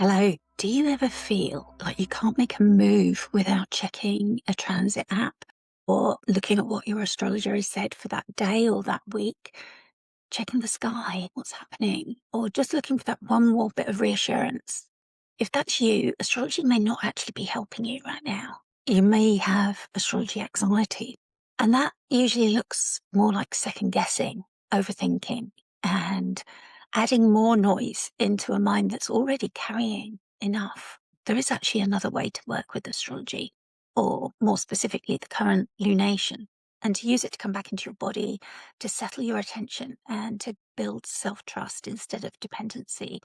Hello. Do you ever feel like you can't make a move without checking a transit app or looking at what your astrologer has said for that day or that week? Checking the sky, what's happening, or just looking for that one more bit of reassurance? If that's you, astrology may not actually be helping you right now. You may have astrology anxiety, and that usually looks more like second guessing, overthinking, and adding more noise into a mind that's already carrying enough. There is actually another way to work with astrology, or more specifically, the current lunation, and to use it to come back into your body, to settle your attention, and to build self-trust instead of dependency.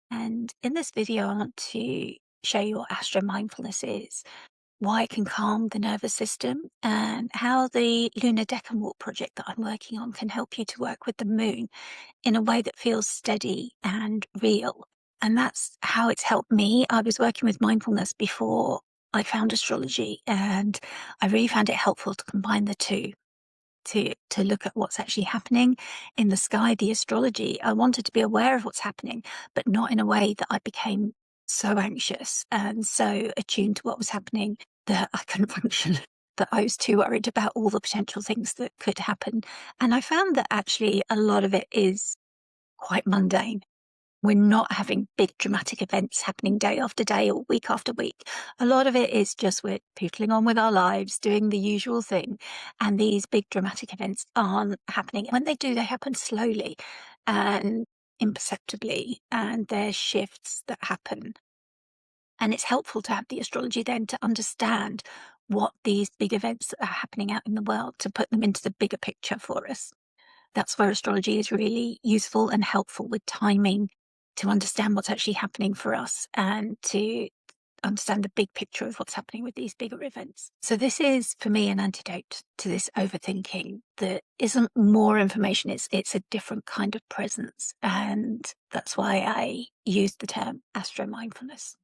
And in this video, I want to show you what Astro Mindfulness is, why it can calm the nervous system, and how the Lunar Decan Walk project that I'm working on can help you to work with the moon in a way that feels steady and real. And that's how it's helped me. I was working with mindfulness before I found astrology, and I really found it helpful to combine the two. To look at what's actually happening in the sky, the astrology. I wanted to be aware of what's happening, but not in a way that I became so anxious and so attuned to what was happening that I couldn't function, that I was too worried about all the potential things that could happen. And I found that actually a lot of it is quite mundane. We're not having big dramatic events happening day after day or week after week. A lot of it is just we're pootling on with our lives, doing the usual thing. And these big dramatic events aren't happening. When they do, they happen slowly and imperceptibly. And there's shifts that happen. And it's helpful to have the astrology then to understand what these big events that are happening out in the world, to put them into the bigger picture for us. That's where astrology is really useful and helpful with timing, to understand what's actually happening for us and to understand the big picture of what's happening with these bigger events. So this is, for me, an antidote to this overthinking that isn't more information, it's a different kind of presence. And that's why I use the term astro mindfulness.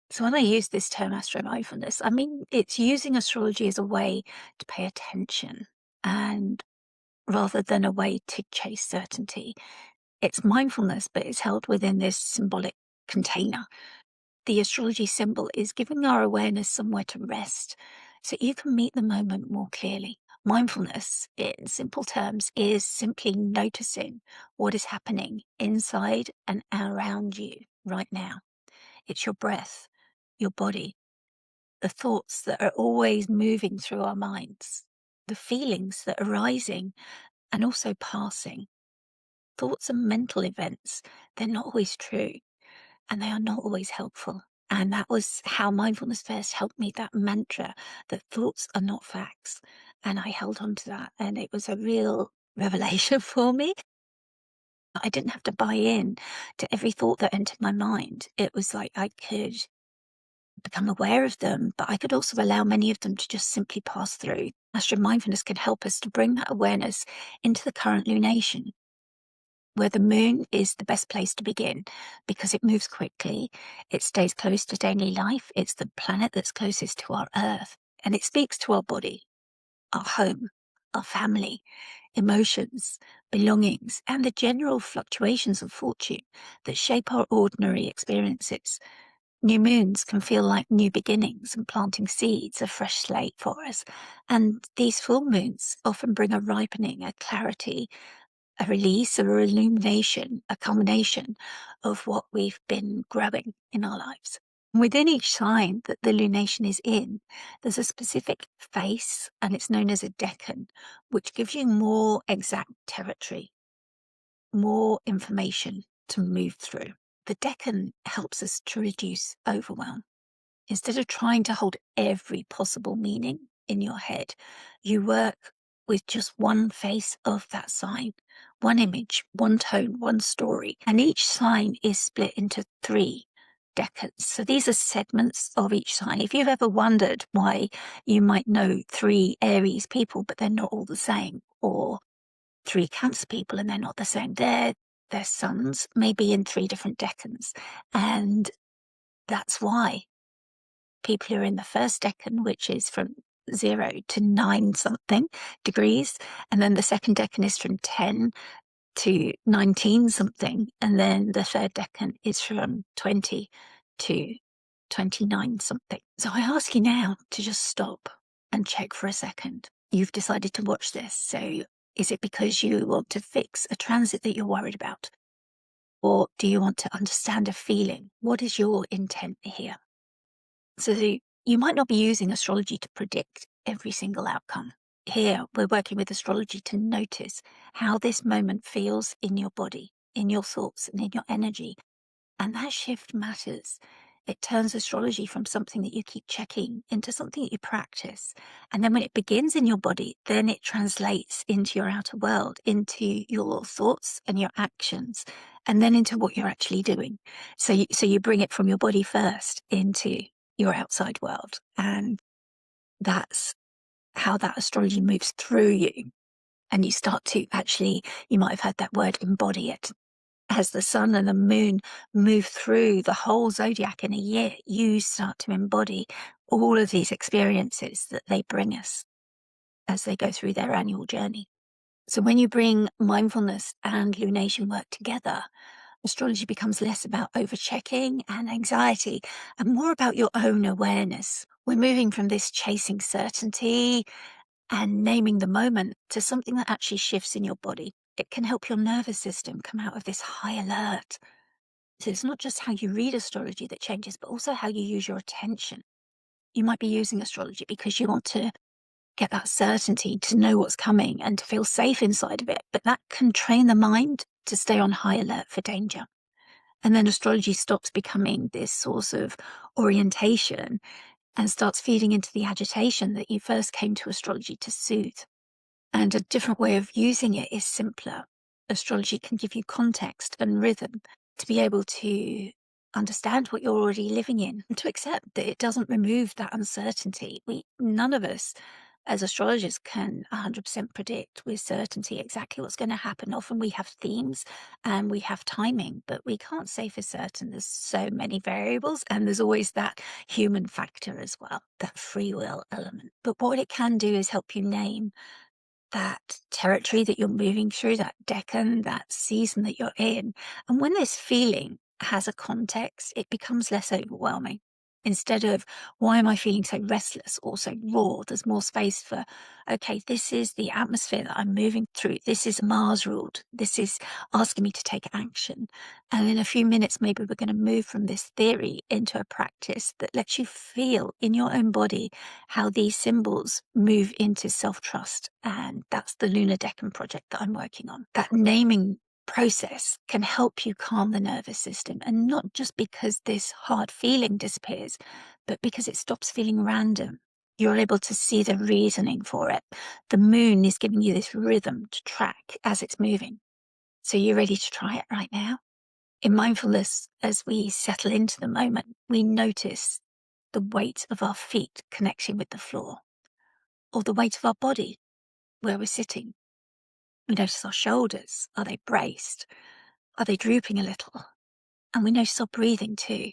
So when I use this term astro mindfulness, I mean, it's using astrology as a way to pay attention, and rather than a way to chase certainty. It's mindfulness, but it's held within this symbolic container. The astrology symbol is giving our awareness somewhere to rest so you can meet the moment more clearly. Mindfulness, in simple terms, is simply noticing what is happening inside and around you right now. It's your breath, your body, the thoughts that are always moving through our minds, the feelings that are rising and also passing. Thoughts are mental events. They're not always true, and they are not always helpful. And that was how mindfulness first helped me, that mantra that thoughts are not facts. And I held on to that, and it was a real revelation for me. I didn't have to buy in to every thought that entered my mind. It was like I could become aware of them, but I could also allow many of them to just simply pass through. Astro mindfulness can help us to bring that awareness into the current lunation, where the moon is the best place to begin because it moves quickly, it stays close to daily life, it's the planet that's closest to our Earth, and it speaks to our body, our home, our family, emotions, belongings, and the general fluctuations of fortune that shape our ordinary experiences. New moons can feel like new beginnings and planting seeds, a fresh slate for us. And these full moons often bring a ripening, a clarity, a release, or a illumination, a culmination of what we've been growing in our lives. Within each sign that the lunation is in, there's a specific face, and it's known as a decan, which gives you more exact territory, more information to move through. The decan helps us to reduce overwhelm. Instead of trying to hold every possible meaning in your head, you work with just one face of that sign, one image, one tone, one story. And each sign is split into 3 decans. So these are segments of each sign. If you've ever wondered why you might know 3 Aries people, but they're not all the same, or 3 Cancer people and they're not the same, their suns may be in 3 different decans. And that's why people who are in the first decan, which is from 0 to 9 something degrees, and then the second decan is from 10 to 19 something, and then the third decan is from 20 to 29 something. So I ask you now to just stop and check for a second. You've decided to watch this. So is it because you want to fix a transit that you're worried about? Or do you want to understand a feeling? What is your intent here? So you might not be using astrology to predict every single outcome. Here, we're working with astrology to notice how this moment feels in your body, in your thoughts, and in your energy. And that shift matters. It turns astrology from something that you keep checking into something that you practice. And then when it begins in your body, then it translates into your outer world, into your thoughts and your actions, and then into what you're actually doing. So you bring it from your body first into your outside world. And that's how that astrology moves through you. And you start to actually, you might have heard that word, embody it. As the sun and the moon move through the whole zodiac in a year, you start to embody all of these experiences that they bring us as they go through their annual journey. So when you bring mindfulness and lunation work together, astrology becomes less about overchecking and anxiety and more about your own awareness. We're moving from this chasing certainty and naming the moment to something that actually shifts in your body. It can help your nervous system come out of this high alert. So it's not just how you read astrology that changes, but also how you use your attention. You might be using astrology because you want to get that certainty to know what's coming and to feel safe inside of it. But that can train the mind to stay on high alert for danger. And then astrology stops becoming this source of orientation and starts feeding into the agitation that you first came to astrology to soothe. And a different way of using it is simpler. Astrology can give you context and rhythm to be able to understand what you're already living in and to accept that it doesn't remove that uncertainty. None of us as astrologers can 100% predict with certainty exactly what's going to happen. Often we have themes and we have timing, but we can't say for certain. There's so many variables and there's always that human factor as well, that free will element. But what it can do is help you name that territory that you're moving through, that decan, that season that you're in. And when this feeling has a context, it becomes less overwhelming. Instead of, why am I feeling so restless or so raw? There's more space for, okay, this is the atmosphere that I'm moving through. This is Mars ruled. This is asking me to take action. And in a few minutes, maybe we're going to move from this theory into a practice that lets you feel in your own body how these symbols move into self-trust. And that's the Lunar Decan project that I'm working on. That naming process can help you calm the nervous system, and not just because this hard feeling disappears, but because it stops feeling random. You're able to see the reasoning for it. The moon is giving you this rhythm to track as it's moving. So you're ready to try it right now? In mindfulness, as we settle into the moment, we notice the weight of our feet connecting with the floor, or the weight of our body where we're sitting. We notice our shoulders. Are they braced? Are they drooping a little? And we notice our breathing too.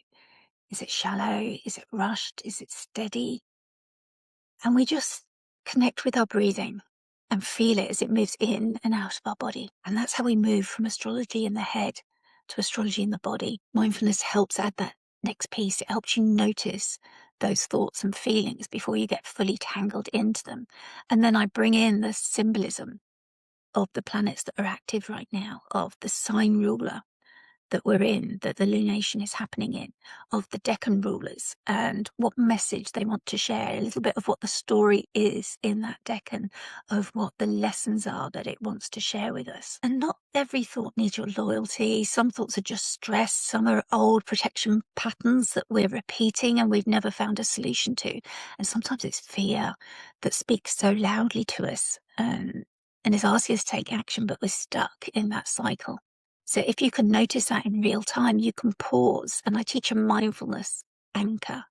Is it shallow? Is it rushed? Is it steady? And we just connect with our breathing and feel it as it moves in and out of our body. And that's how we move from astrology in the head to astrology in the body. Mindfulness helps add that next piece. It helps you notice those thoughts and feelings before you get fully tangled into them. And then I bring in the symbolism of the planets that are active right now, of the sign ruler that we're in, that the lunation is happening in, of the Deccan rulers and what message they want to share, a little bit of what the story is in that Deccan, of what the lessons are that it wants to share with us. And not every thought needs your loyalty. Some thoughts are just stress. Some are old protection patterns that we're repeating and we've never found a solution to. And sometimes it's fear that speaks so loudly to us and is asking us to take action, but we're stuck in that cycle. So if you can notice that in real time, you can pause. And I teach a mindfulness anchor.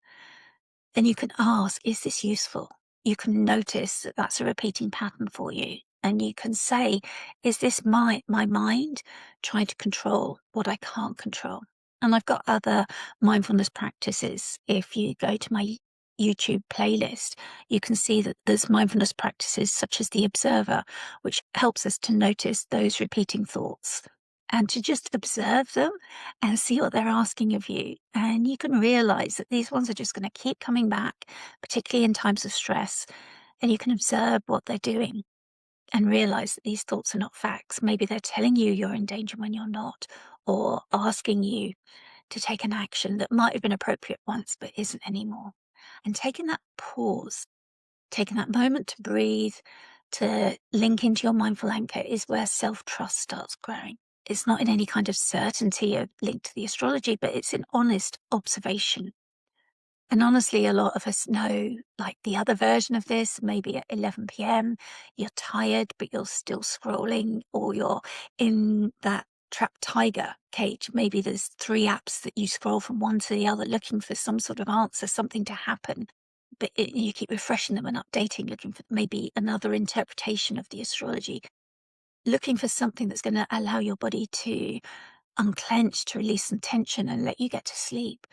Then you can ask, is this useful? You can notice that that's a repeating pattern for you. And you can say, is this my mind trying to control what I can't control? And I've got other mindfulness practices. If you go to my YouTube playlist, you can see that there's mindfulness practices such as the observer, which helps us to notice those repeating thoughts. and to just observe them and see what they're asking of you. And you can realize that these ones are just going to keep coming back, particularly in times of stress. And you can observe what they're doing and realize that these thoughts are not facts. Maybe they're telling you you're in danger when you're not, or asking you to take an action that might have been appropriate once but isn't anymore. And taking that pause, taking that moment to breathe, to link into your mindful anchor is where self-trust starts growing. It's not in any kind of certainty of linked to the astrology, but it's in honest observation. And honestly, a lot of us know, like the other version of this, maybe at 11 p.m., you're tired, but you're still scrolling, or you're in that trapped tiger cage. Maybe there's 3 apps that you scroll from one to the other looking for some sort of answer, something to happen. But you keep refreshing them and updating, looking for maybe another interpretation of the astrology, looking for something that's going to allow your body to unclench, to release some tension and let you get to sleep.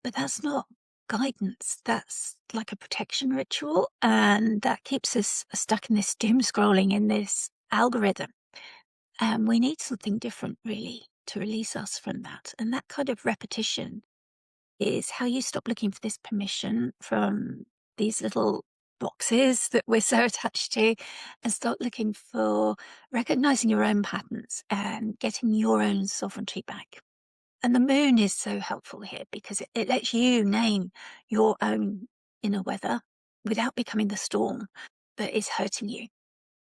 But that's not guidance. That's like a protection ritual. And that keeps us stuck in this doom scrolling in this algorithm. And we need something different, really, to release us from that. And that kind of repetition is how you stop looking for this permission from these little boxes that we're so attached to, and start looking for recognizing your own patterns and getting your own sovereignty back. And the moon is so helpful here because it lets you name your own inner weather without becoming the storm that is hurting you.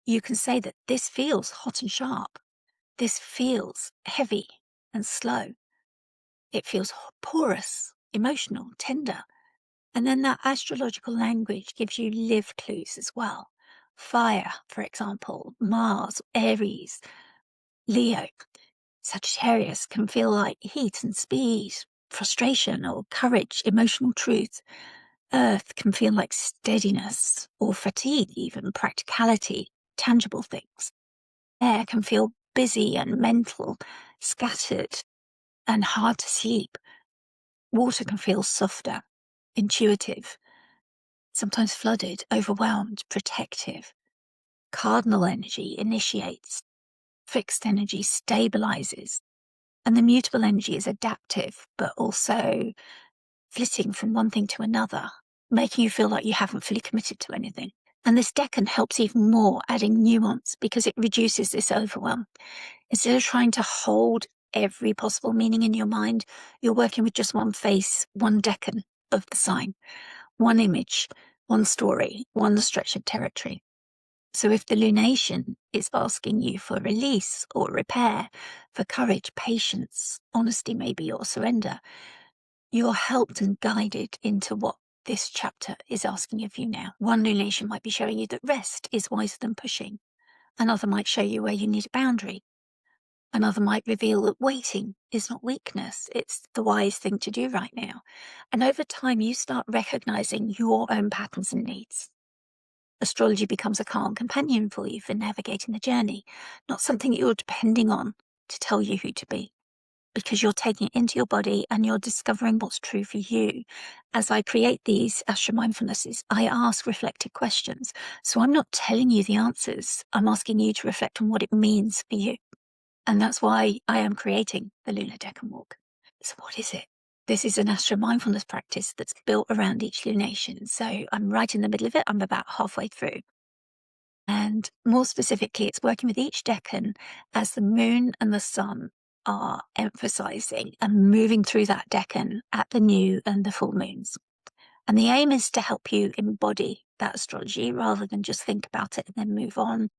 You can say that this feels hot and sharp. This feels heavy and slow. It feels porous, emotional, tender. And then that astrological language gives you live clues as well. Fire, for example, Mars, Aries, Leo. Sagittarius can feel like heat and speed, frustration or courage, emotional truth. Earth can feel like steadiness or fatigue, even practicality, tangible things. Air can feel busy and mental, scattered and hard to sleep. Water can feel softer, intuitive, sometimes flooded, overwhelmed, protective. Cardinal energy initiates, fixed energy stabilizes, and the mutable energy is adaptive, but also flitting from one thing to another, making you feel like you haven't fully committed to anything. And this decan helps even more, adding nuance because it reduces this overwhelm. Instead of trying to hold every possible meaning in your mind, you're working with just one face, one decan of the sign, one image, one story, one stretch of territory. So if the lunation is asking you for release or repair, for courage, patience, honesty maybe, or surrender, you're helped and guided into what this chapter is asking of you now. One lunation might be showing you that rest is wiser than pushing. Another might show you where you need a boundary. Another might reveal that waiting is not weakness. It's the wise thing to do right now. And over time, you start recognizing your own patterns and needs. Astrology becomes a calm companion for you for navigating the journey, not something that you're depending on to tell you who to be, because you're taking it into your body and you're discovering what's true for you. As I create these Astro Mindfulnesses, I ask reflective questions. So I'm not telling you the answers. I'm asking you to reflect on what it means for you. And that's why I am creating the Lunar Decan Walk. So what is it? This is an Astro Mindfulness practice that's built around each lunation. So I'm right in the middle of it. I'm about halfway through. And more specifically, it's working with each decan as the moon and the sun are emphasizing and moving through that decan at the new and the full moons. And the aim is to help you embody that astrology rather than just think about it and then move on,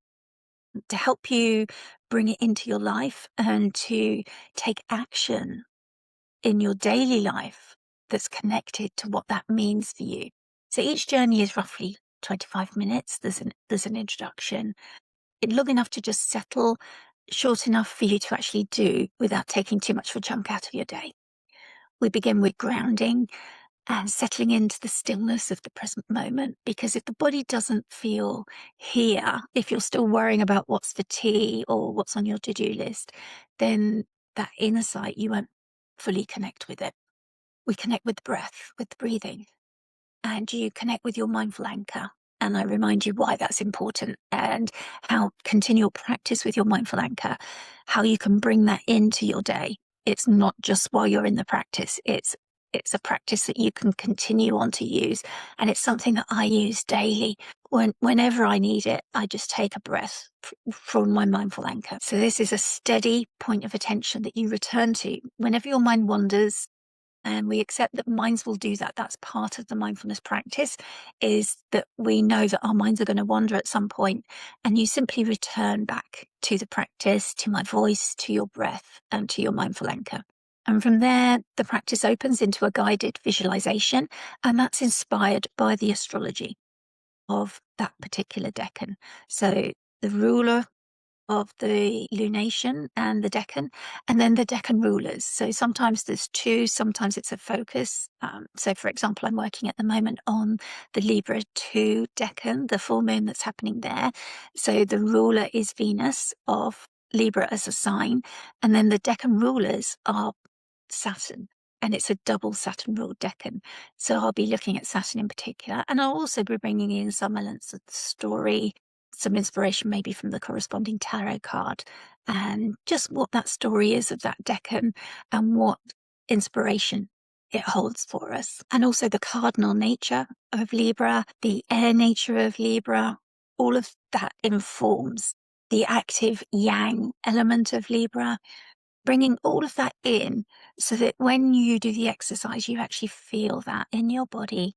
to help you bring it into your life and to take action in your daily life that's connected to what that means for you. So each journey is roughly 25 minutes. There's an introduction, long enough to just settle, short enough for you to actually do without taking too much of a chunk out of your day. We begin with grounding and settling into the stillness of the present moment, because if the body doesn't feel here, if you're still worrying about what's for tea or what's on your to-do list, then that inner sight, you won't fully connect with it. We connect with the breath, with the breathing, and you connect with your mindful anchor. And I remind you why that's important and how continual practice with your mindful anchor, how you can bring that into your day. It's not just while you're in the practice. It's a practice that you can continue on to use. And it's something that I use daily. Whenever I need it, I just take a breath from my mindful anchor. So this is a steady point of attention that you return to whenever your mind wanders. And we accept that minds will do that. That's part of the mindfulness practice, is that we know that our minds are going to wander at some point, and you simply return back to the practice, to my voice, to your breath, and to your mindful anchor. And from there, the practice opens into a guided visualization, and that's inspired by the astrology of that particular decan. So the ruler of the lunation and the decan, and then the decan rulers. So sometimes there's two, sometimes it's a focus. So for example, I'm working at the moment on the Libra 2 decan, the full moon that's happening there. So the ruler is Venus of Libra as a sign, and then the decan rulers are Saturn. And it's a double Saturn ruled decan. So I'll be looking at Saturn in particular, and I'll also be bringing in some elements of the story, some inspiration maybe from the corresponding tarot card, and just what that story is of that decan and what inspiration it holds for us. And also the cardinal nature of Libra, the air nature of Libra, all of that informs the active yang element of Libra, bringing all of that in so that when you do the exercise, you actually feel that in your body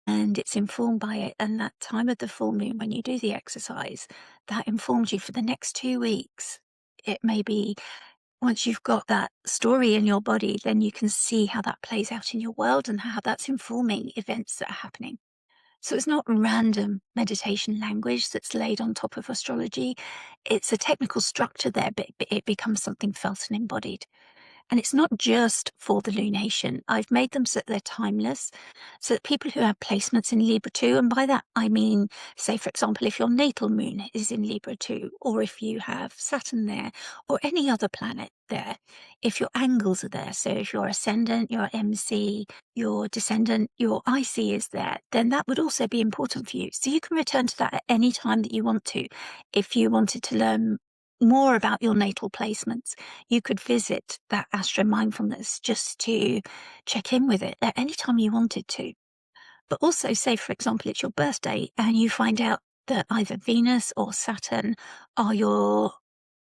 and it's informed by it. And that time of the full moon, when you do the exercise, that informs you for the next 2 weeks. It may be once you've got that story in your body, then you can see how that plays out in your world and how that's informing events that are happening. So it's not random meditation language that's laid on top of astrology. It's a technical structure there, but it becomes something felt and embodied. And it's not just for the lunation. I've made them so that they're timeless, so that people who have placements in Libra 2, and by that I mean, say, for example, if your natal moon is in Libra 2, or if you have Saturn there, or any other planet there, if your angles are there, so if your ascendant, your MC, your descendant, your IC is there, then that would also be important for you. So you can return to that at any time that you want to. If you wanted to learn more about your natal placements, you could visit that Astro Mindfulness just to check in with it at any time you wanted to. But also, say, for example, it's your birthday and you find out that either Venus or Saturn are your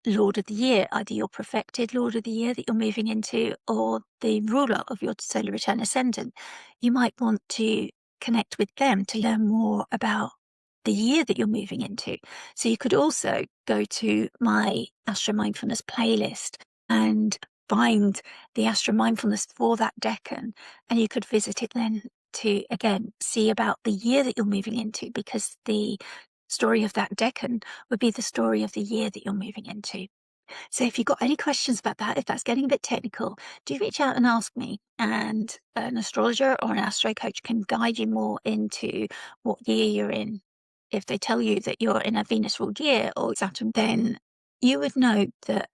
Lord of the Year, either your perfected Lord of the Year that you're moving into or the ruler of your solar return ascendant. You might want to connect with them to learn more about the year that you're moving into. So you could also go to my Astro Mindfulness playlist and find the Astro Mindfulness for that decan, and you could visit it then to again see about the year that you're moving into, because the story of that decan would be the story of the year that you're moving into. So if you've got any questions about that, if that's getting a bit technical, do reach out and ask me. And an astrologer or an astro coach can guide you more into what year you're in. If they tell you that you're in a Venus ruled year or Saturn, then you would know that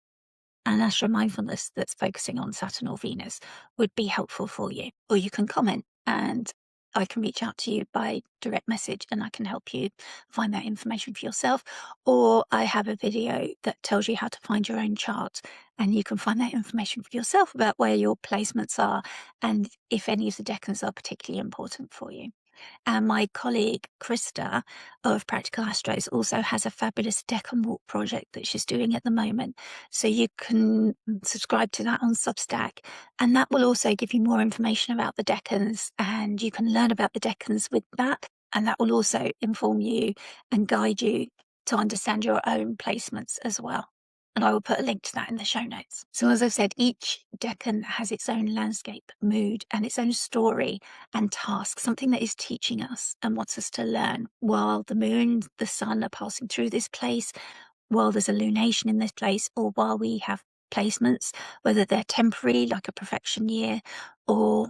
an Astro Mindfulness that's focusing on Saturn or Venus would be helpful for you. Or you can comment and I can reach out to you by direct message and I can help you find that information for yourself. Or I have a video that tells you how to find your own chart and you can find that information for yourself about where your placements are and if any of the decans are particularly important for you. And my colleague Krista of Practical Astros also has a fabulous Decan Walk project that she's doing at the moment. So you can subscribe to that on Substack. And that will also give you more information about the decans and you can learn about the decans with that. And that will also inform you and guide you to understand your own placements as well. And I will put a link to that in the show notes. So as I've said, each decan has its own landscape, mood, and its own story and task, something that is teaching us and wants us to learn while the moon, the sun are passing through this place, while there's a lunation in this place, or while we have placements, whether they're temporary, like a perfection year, or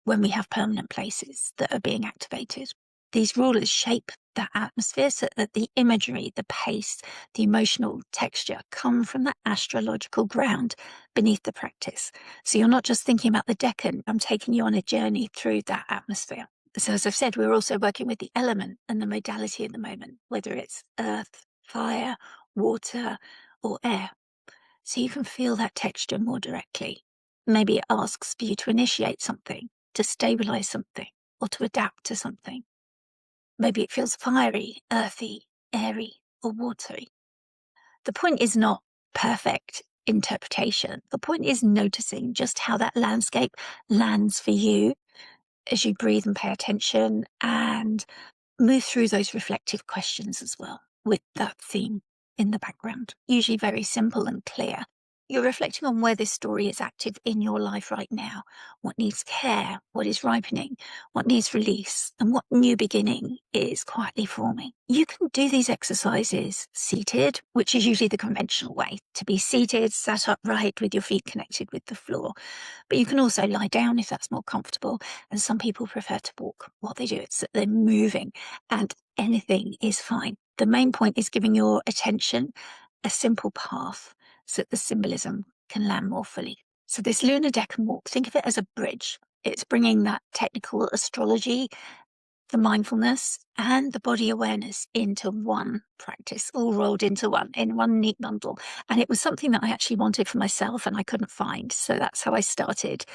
when we have permanent places that are being activated. These rulers shape that atmosphere so that the imagery, the pace, the emotional texture come from that astrological ground beneath the practice. So you're not just thinking about the decan, I'm taking you on a journey through that atmosphere. So as I've said, we're also working with the element and the modality at the moment, whether it's earth, fire, water, or air. So you can feel that texture more directly. Maybe it asks for you to initiate something, to stabilize something, or to adapt to something. Maybe it feels fiery, earthy, airy, or watery. The point is not perfect interpretation. The point is noticing just how that landscape lands for you as you breathe and pay attention, and move through those reflective questions as well with that theme in the background, usually very simple and clear. You're reflecting on where this story is active in your life right now, what needs care, what is ripening, what needs release, and what new beginning is quietly forming. You can do these exercises seated, which is usually the conventional way, to be seated, sat upright with your feet connected with the floor. But you can also lie down if that's more comfortable. And some people prefer to walk while they do it, so they're moving, and anything is fine. The main point is giving your attention a simple path so that the symbolism can land more fully. So this Lunar Decan Walk, think of it as a bridge. It's bringing that technical astrology, the mindfulness, and the body awareness into one practice, all rolled into one, in one neat bundle. And it was something that I actually wanted for myself and I couldn't find. So that's how I started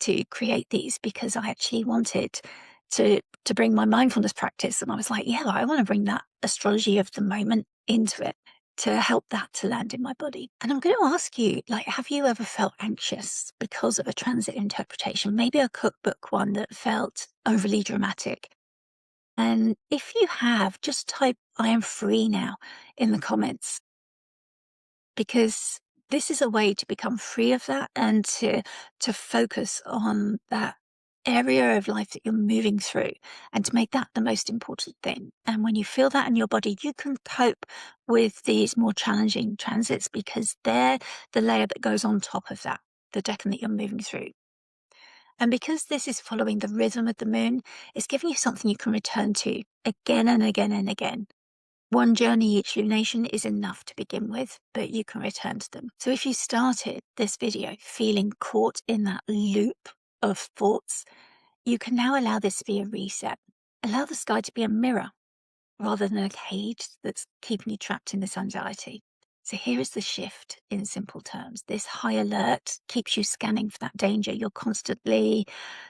to create these, because I actually wanted to bring my mindfulness practice. And I was like, yeah, I want to bring that astrology of the moment into it to help that to land in my body. And I'm going to ask you, like, have you ever felt anxious because of a transit interpretation? Maybe a cookbook one that felt overly dramatic. And if you have, just type "I am free now" in the comments, because this is a way to become free of that and to focus on that area of life that you're moving through, and to make that the most important thing. And when you feel that in your body, you can cope with these more challenging transits, because they're the layer that goes on top of that, the decan that you're moving through. And because this is following the rhythm of the moon, it's giving you something you can return to again and again and again. One journey each lunation is enough to begin with, but you can return to them. So if you started this video feeling caught in that loop of thoughts, you can now allow this to be a reset. Allow the sky to be a mirror rather than a cage that's keeping you trapped in this anxiety. So here is the shift in simple terms. This high alert keeps you scanning for that danger. You're constantly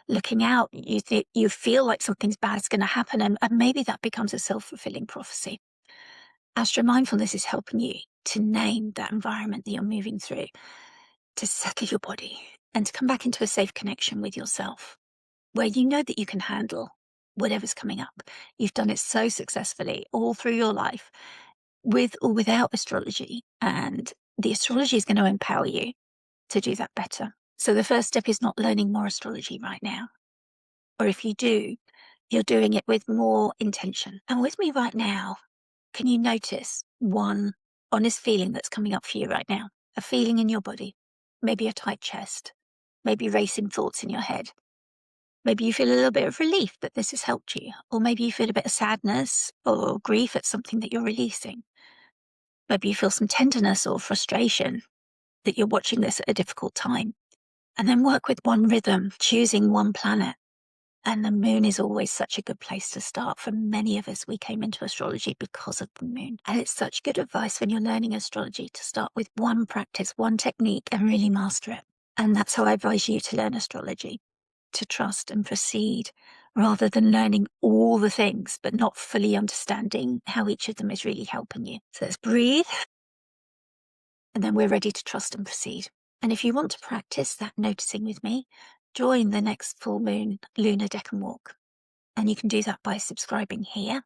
looking out. You feel like something's bad is going to happen, and maybe that becomes a self-fulfilling prophecy. Astro Mindfulness is helping you to name that environment that you're moving through, to settle your body, and to come back into a safe connection with yourself, where you know that you can handle whatever's coming up. You've done it so successfully all through your life, with or without astrology, and the astrology is going to empower you to do that better. So the first step is not learning more astrology right now. Or if you do, you're doing it with more intention. And with me right now, can you notice one honest feeling that's coming up for you right now? A feeling in your body, maybe a tight chest, maybe racing thoughts in your head. Maybe you feel a little bit of relief that this has helped you, or maybe you feel a bit of sadness or grief at something that you're releasing. Maybe you feel some tenderness or frustration that you're watching this at a difficult time. And then work with one rhythm, choosing one planet. And the moon is always such a good place to start. For many of us, we came into astrology because of the moon. And it's such good advice when you're learning astrology to start with one practice, one technique, and really master it. And that's how I advise you to learn astrology, to trust and proceed, rather than learning all the things but not fully understanding how each of them is really helping you. So let's breathe, and then we're ready to trust and proceed. And if you want to practice that noticing with me, join the next full moon Lunar Decan Walk. And you can do that by subscribing here.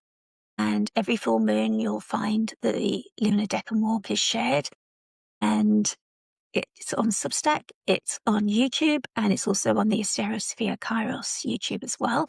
And every full moon, you'll find that the Lunar Decan Walk is shared, and it's on Substack, it's on YouTube, and it's also on the Asterosphere Kairos YouTube as well.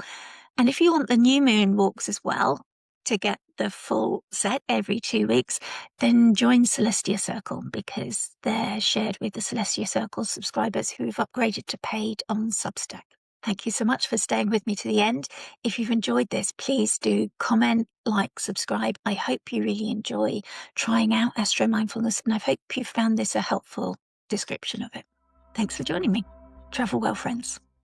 And if you want the new moon walks as well, to get the full set every 2 weeks, then join Celestia Circle, because they're shared with the Celestia Circle subscribers who've upgraded to paid on Substack. Thank you so much for staying with me to the end. If you've enjoyed this, please do comment, like, subscribe. I hope you really enjoy trying out Astro Mindfulness, and I hope you found this a helpful description of it. Thanks for joining me. Travel well, friends.